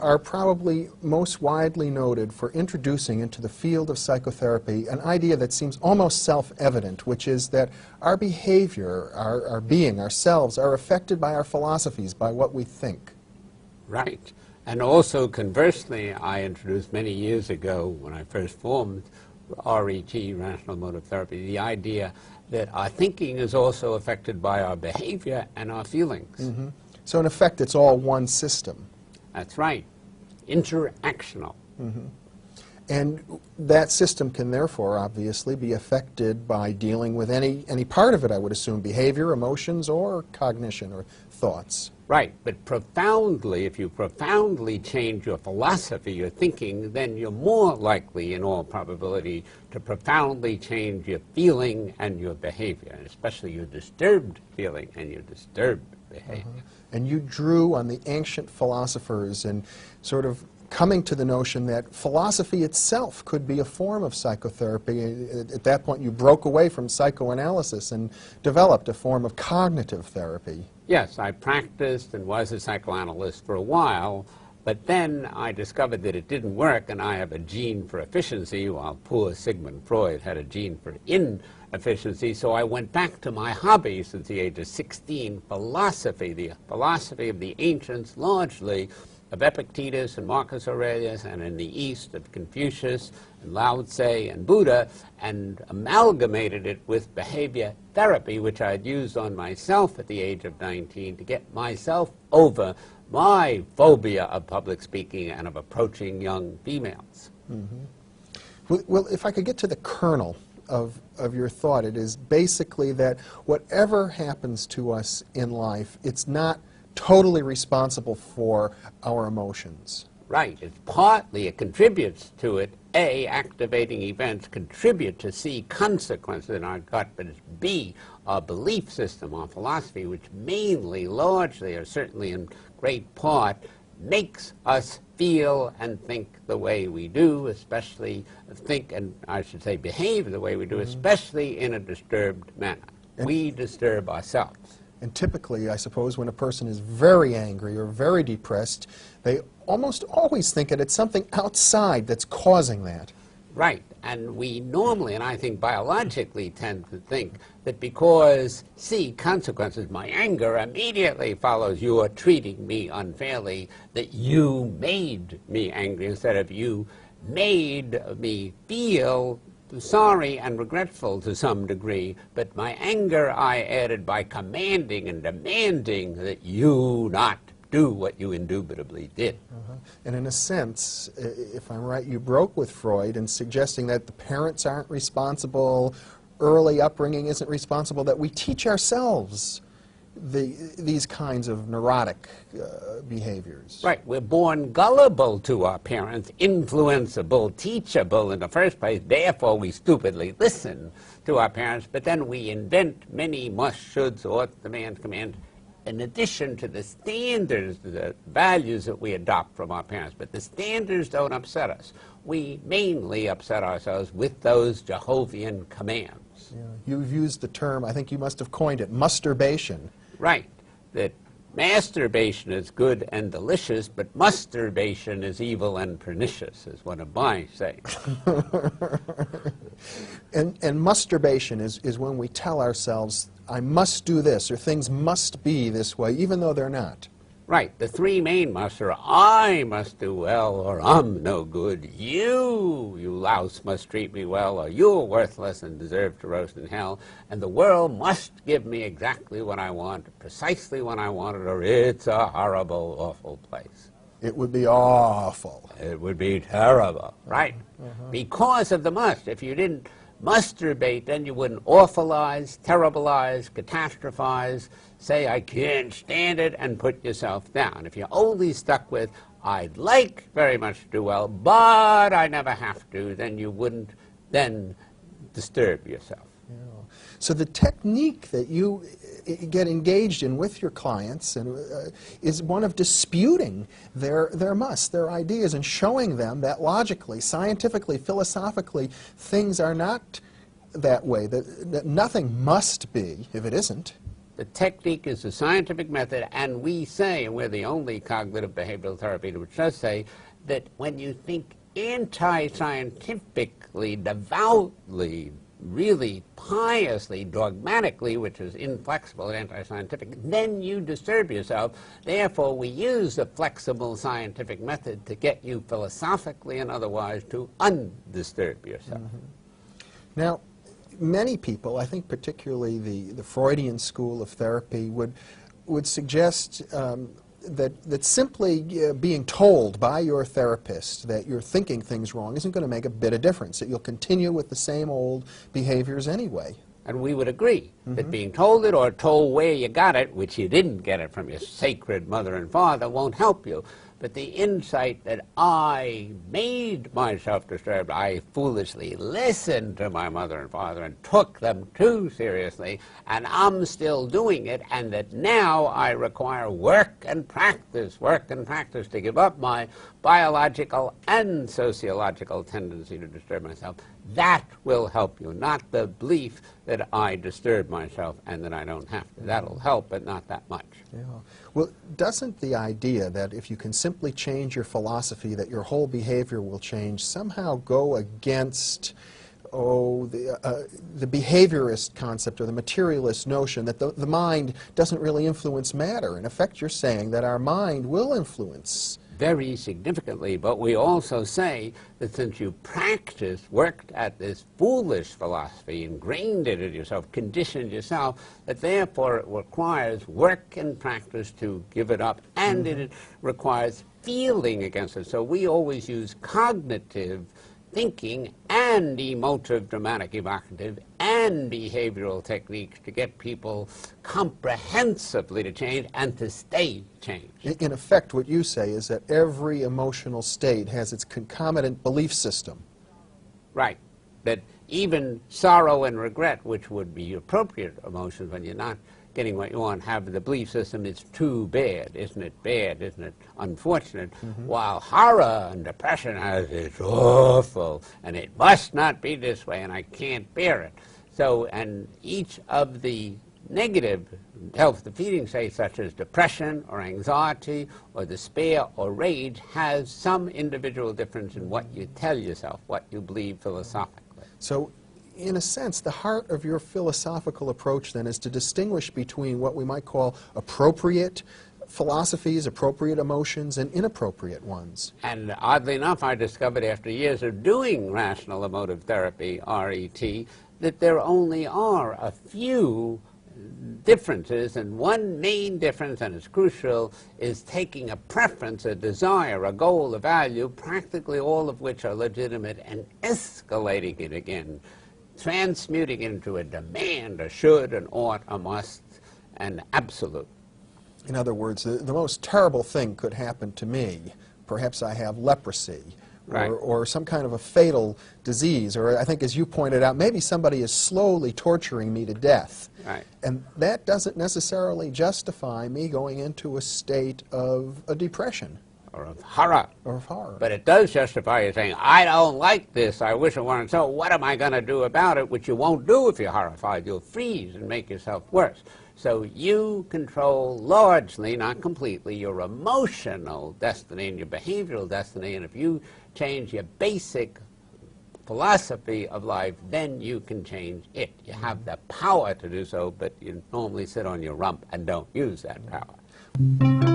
are probably most widely noted for introducing into the field of psychotherapy an idea that seems almost self-evident, which is that our behavior, our being, ourselves, are affected by our philosophies, by what we think. Right. And also, conversely, I introduced many years ago, when I first formed RET, Rational Motive Therapy, the idea that our thinking is also affected by our behavior and our feelings. Mm-hmm. So in effect, it's all one system. That's right. Interactional. Mm-hmm. And that system can therefore obviously be affected by dealing with any part of it, I would assume, behavior, emotions, or cognition or thoughts. Right, but profoundly, if you profoundly change your philosophy, your thinking, then you're more likely, in all probability, to profoundly change your feeling and your behavior, especially your disturbed feeling and your disturbed behavior. And you drew on the ancient philosophers and sort of coming to the notion that philosophy itself could be a form of psychotherapy. At that point, you broke away from psychoanalysis and developed a form of cognitive therapy. Yes, I practiced and was a psychoanalyst for a while, but then I discovered that it didn't work, and I have a gene for efficiency, while poor Sigmund Freud had a gene for inefficiency, so I went back to my hobby since the age of 16, philosophy, the philosophy of the ancients, largely of Epictetus and Marcus Aurelius, and in the East of Confucius and Lao Tse and Buddha, and amalgamated it with behavior therapy, which I'd used on myself at the age of 19 to get myself over my phobia of public speaking and of approaching young females. Mm-hmm. Well, if I could get to the kernel of your thought, it is basically that whatever happens to us in life, it's not totally responsible for our emotions. Right. It's partly, it contributes to it. A, activating events contribute to C, consequences in our gut, but it's B, our belief system, our philosophy, which mainly, largely, or certainly in great part, makes us feel and think the way we do, especially think, and I should say behave the way we do, especially in a disturbed manner. We disturb ourselves. And typically, I suppose, when a person is very angry or very depressed, they almost always think that it's something outside that's causing that. Right. And we normally, and I think biologically, tend to think that because, see, consequences, my anger immediately follows you are treating me unfairly, that you made me angry instead of you made me feel sorry and regretful to some degree, but my anger I added by commanding and demanding that you not do what you indubitably did. And in a sense, if I'm right, you broke with Freud in suggesting that the parents aren't responsible, early upbringing isn't responsible, that we teach ourselves these kinds of neurotic behaviors. Right. We're born gullible to our parents, influenceable, teachable in the first place. Therefore, we stupidly listen to our parents, but then we invent many must, shoulds, ought, demands, commands, in addition to the standards, the values that we adopt from our parents. But the standards don't upset us. We mainly upset ourselves with those Jehovian commands. Yeah. You've used the term, I think you must have coined it, masturbation. Right. That masturbation is good and delicious, but masturbation is evil and pernicious, is one of my sayings. And masturbation is when we tell ourselves, I must do this, or things must be this way, even though they're not. Right. The three main musts are I must do well, or I'm no good. You louse, must treat me well, or you're worthless and deserve to roast in hell. And the world must give me exactly what I want, precisely when I want it, or it's a horrible, awful place. It would be awful. It would be terrible. Right. Because of the must. If you didn't masturbate, then you wouldn't awfulize, terribilize, catastrophize, say, I can't stand it, and put yourself down. If you're only stuck with, I'd like very much to do well, but I never have to, then you wouldn't then disturb yourself. Yeah. So the technique that you get engaged in with your clients is one of disputing their musts, their ideas, and showing them that logically, scientifically, philosophically, things are not that way, that nothing must be if it isn't. The technique is a scientific method, and we say, and we're the only cognitive behavioral therapy which does say, that when you think anti-scientifically, devoutly, really piously, dogmatically, which is inflexible and anti-scientific, then you disturb yourself. Therefore, we use the flexible scientific method to get you philosophically and otherwise to undisturb yourself. Now, many people, I think particularly the Freudian school of therapy, would suggest that simply being told by your therapist that you're thinking things wrong isn't going to make a bit of difference, that you'll continue with the same old behaviors anyway. And we would agree that being told it or told where you got it, which you didn't get it from your sacred mother and father, won't help you. But the insight that I made myself disturbed, I foolishly listened to my mother and father and took them too seriously, and I'm still doing it, and that now I require work and practice to give up my biological and sociological tendency to disturb myself. That will help you, not the belief that I disturb myself and that I don't have to. That'll help, but not that much. Yeah. Well, doesn't the idea that if you can simply change your philosophy, that your whole behavior will change, somehow go against the behaviorist concept or the materialist notion that the mind doesn't really influence matter? In effect, you're saying that our mind will influence. Very significantly, but we also say that since you worked at this foolish philosophy, ingrained it in yourself, conditioned yourself, that therefore it requires work and practice to give it up, and it requires feeling against it. So we always use cognitive thinking and emotive, dramatic, evocative, and behavioral techniques to get people comprehensively to change and to stay changed. In effect, what you say is that every emotional state has its concomitant belief system. Right. That even sorrow and regret, which would be appropriate emotions when you're not getting what you want, have the belief system, it's too bad, isn't it unfortunate, while horror and depression has it's awful, and it must not be this way, and I can't bear it. So, and each of the negative self-defeating states, such as depression or anxiety or despair or rage, has some individual difference in what you tell yourself, what you believe philosophically. So, in a sense, the heart of your philosophical approach then is to distinguish between what we might call appropriate philosophies, appropriate emotions, and inappropriate ones. And oddly enough, I discovered after years of doing rational emotive therapy, RET, that there only are a few differences, and one main difference, and it's crucial, is taking a preference, a desire, a goal, a value, practically all of which are legitimate, and escalating it again, transmuting it into a demand, a should, an ought, a must, an absolute. In other words, the most terrible thing could happen to me. Perhaps I have leprosy, Right. or some kind of a fatal disease, or I think, as you pointed out, maybe somebody is slowly torturing me to death. Right. And that doesn't necessarily justify me going into a state of a depression. Or of horror. Or of horror. But it does justify you saying, I don't like this, I wish it weren't so, what am I going to do about it? Which you won't do if you're horrified. You'll freeze and make yourself worse. So you control largely, not completely, your emotional destiny and your behavioral destiny, and if you change your basic philosophy of life, then you can change it. You have the power to do so, but you normally sit on your rump and don't use that power.